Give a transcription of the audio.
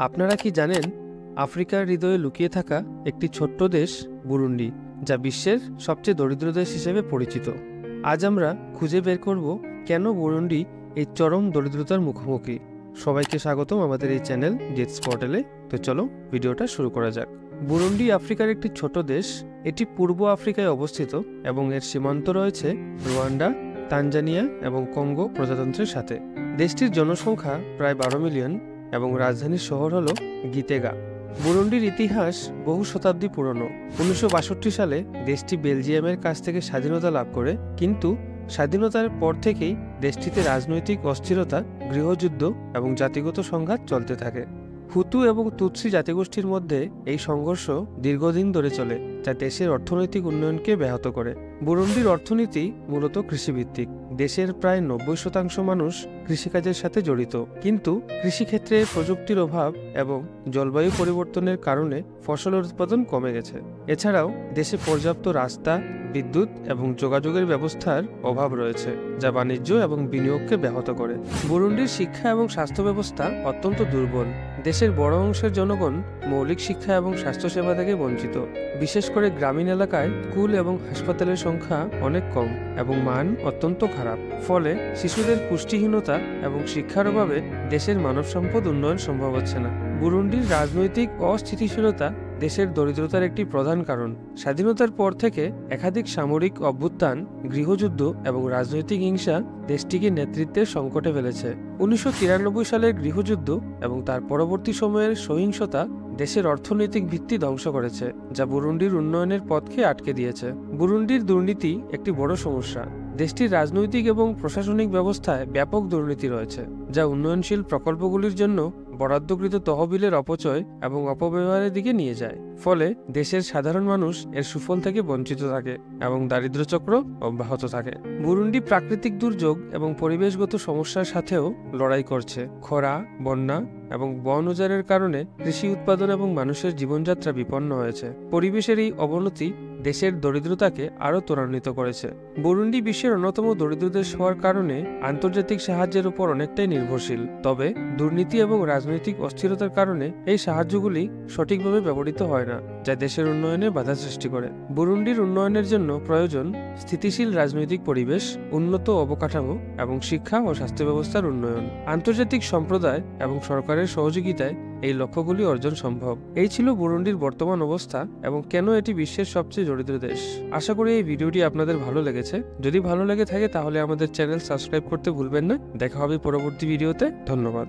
আপনারা কি জানেন আফ্রিকার হৃদয়ে লুকিয়ে থাকা একটি ছোট্ট দেশ বুরুন্ডি, যা বিশ্বের সবচেয়ে দরিদ্র দেশ হিসেবে পরিচিত। আজ আমরা খুঁজে বের করব কেন বুরুন্ডি এই চরম দরিদ্রতার মুখোমুখি। সবাইকে স্বাগতম আমাদের এই চ্যানেল জেটস পোর্টালে। তো চলো ভিডিওটা শুরু করা যাক। বুরুন্ডি আফ্রিকার একটি ছোট দেশ। এটি পূর্ব আফ্রিকায় অবস্থিত এবং এর সীমান্ত রয়েছে রুয়ান্ডা, তানজানিয়া এবং কঙ্গো প্রজাতন্ত্রের সাথে। দেশটির জনসংখ্যা প্রায় 12 মিলিয়ন এবং রাজধানীর শহর হল গিতেগা। বুরুন্ডির ইতিহাস বহু শতাব্দী পুরনো। 1962 সালে দেশটি বেলজিয়ামের কাছ থেকে স্বাধীনতা লাভ করে, কিন্তু স্বাধীনতার পর থেকেই দেশটিতে রাজনৈতিক অস্থিরতা, গৃহযুদ্ধ এবং জাতিগত সংঘাত চলতে থাকে। হুতু এবং তুৎসি জাতিগোষ্ঠীর মধ্যে এই সংঘর্ষ দীর্ঘদিন ধরে চলে, যা দেশের অর্থনৈতিক উন্নয়নকে ব্যাহত করে। বুরুন্ডির অর্থনীতি মূলত কৃষিভিত্তিক। দেশের প্রায় 90% মানুষ কৃষিকাজের সাথে জড়িত, কিন্তু কৃষিক্ষেত্রে প্রযুক্তির অভাব এবং জলবায়ু পরিবর্তনের কারণে ফসলের উৎপাদন কমে গেছে। এছাড়াও দেশে পর্যাপ্ত রাস্তা, বিদ্যুৎ এবং যোগাযোগের ব্যবস্থার অভাব রয়েছে, যা বাণিজ্য এবং বিনিয়োগকে ব্যাহত করে। বুরুন্ডির শিক্ষা এবং স্বাস্থ্য ব্যবস্থা অত্যন্ত দুর্বল। দেশের বড় অংশের জনগণ মৌলিক শিক্ষা এবং স্বাস্থ্যসেবা থেকে বঞ্চিত। বিশেষ করে গ্রামীণ এলাকায় স্কুল এবং হাসপাতালের সংখ্যা অনেক কম এবং মান অত্যন্ত খারাপ। ফলে শিশুদের পুষ্টিহীনতা এবং শিক্ষার অভাবে দেশের মানব সম্পদ উন্নয়ন সম্ভব হচ্ছে না। বুরুন্ডির রাজনৈতিক অস্থিতিশীলতা দেশের দরিদ্রতার একটি প্রধান কারণ। স্বাধীনতার পর থেকে একাধিক সামরিক অভ্যুত্থান, গৃহযুদ্ধ এবং রাজনৈতিক হিংসা দেশটিকে নেতৃত্বের সংকটে ফেলেছে। 1993 সালের গৃহযুদ্ধ এবং তার পরবর্তী সময়ের সহিংসতা দেশের অর্থনৈতিক ভিত্তি ধ্বংস করেছে, যা বুরুন্ডির উন্নয়নের পথকে আটকে দিয়েছে। বুরুন্ডির দুর্নীতি একটি বড় সমস্যা। দেশটির রাজনৈতিক এবং প্রশাসনিক ব্যবস্থায় ব্যাপক দুর্নীতি রয়েছে, যা উন্নয়নশীল প্রকল্পগুলির জন্য বরাদ্দকৃত তহবিলের অপচয় এবং অপব্যবহারের দিকে নিয়ে যায়। ফলে দেশের সাধারণ মানুষ এর সুফল থেকে বঞ্চিত থাকে এবং দারিদ্র্যচক্র অব্যাহত থাকে। বুরুন্ডি প্রাকৃতিক দুর্যোগ এবং পরিবেশগত সমস্যার সাথেও লড়াই করছে। খরা, বন্যা এবং বন উজাড়ের কারণে কৃষি উৎপাদন এবং মানুষের জীবনযাত্রা বিপন্ন হয়েছে। পরিবেশের এই অবনতি দেশের দরিদ্রতাকে আরও ত্বরান্বিত করেছে। বুরুন্ডি বিশ্বের অন্যতম দরিদ্র দেশ হওয়ার কারণে আন্তর্জাতিক সাহায্যের উপর অনেকটাই নির্ভরশীল। তবে দুর্নীতি এবং রাজনৈতিক অস্থিরতার কারণে এই সাহায্যগুলি সঠিকভাবে ব্যবহৃত হয় না, যা দেশের উন্নয়নে বাধা সৃষ্টি করে। বুরুন্ডির উন্নয়নের জন্য প্রয়োজন স্থিতিশীল রাজনৈতিক পরিবেশ, উন্নত অবকাঠামো এবং শিক্ষা ও স্বাস্থ্য ব্যবস্থার উন্নয়ন। আন্তর্জাতিক সম্প্রদায় এবং সরকারের সহযোগিতায় এই লক্ষ্যগুলি অর্জন সম্ভব। এই ছিল বুরুন্ডির বর্তমান অবস্থা এবং কেন এটি বিশ্বের সবচেয়ে দরিদ্র দেশ। আশা করি এই ভিডিওটি আপনাদের ভালো লেগেছে। যদি ভালো লেগে থাকে তাহলে আমাদের চ্যানেল সাবস্ক্রাইব করতে ভুলবেন না। দেখা হবে পরবর্তী ভিডিওতে। ধন্যবাদ।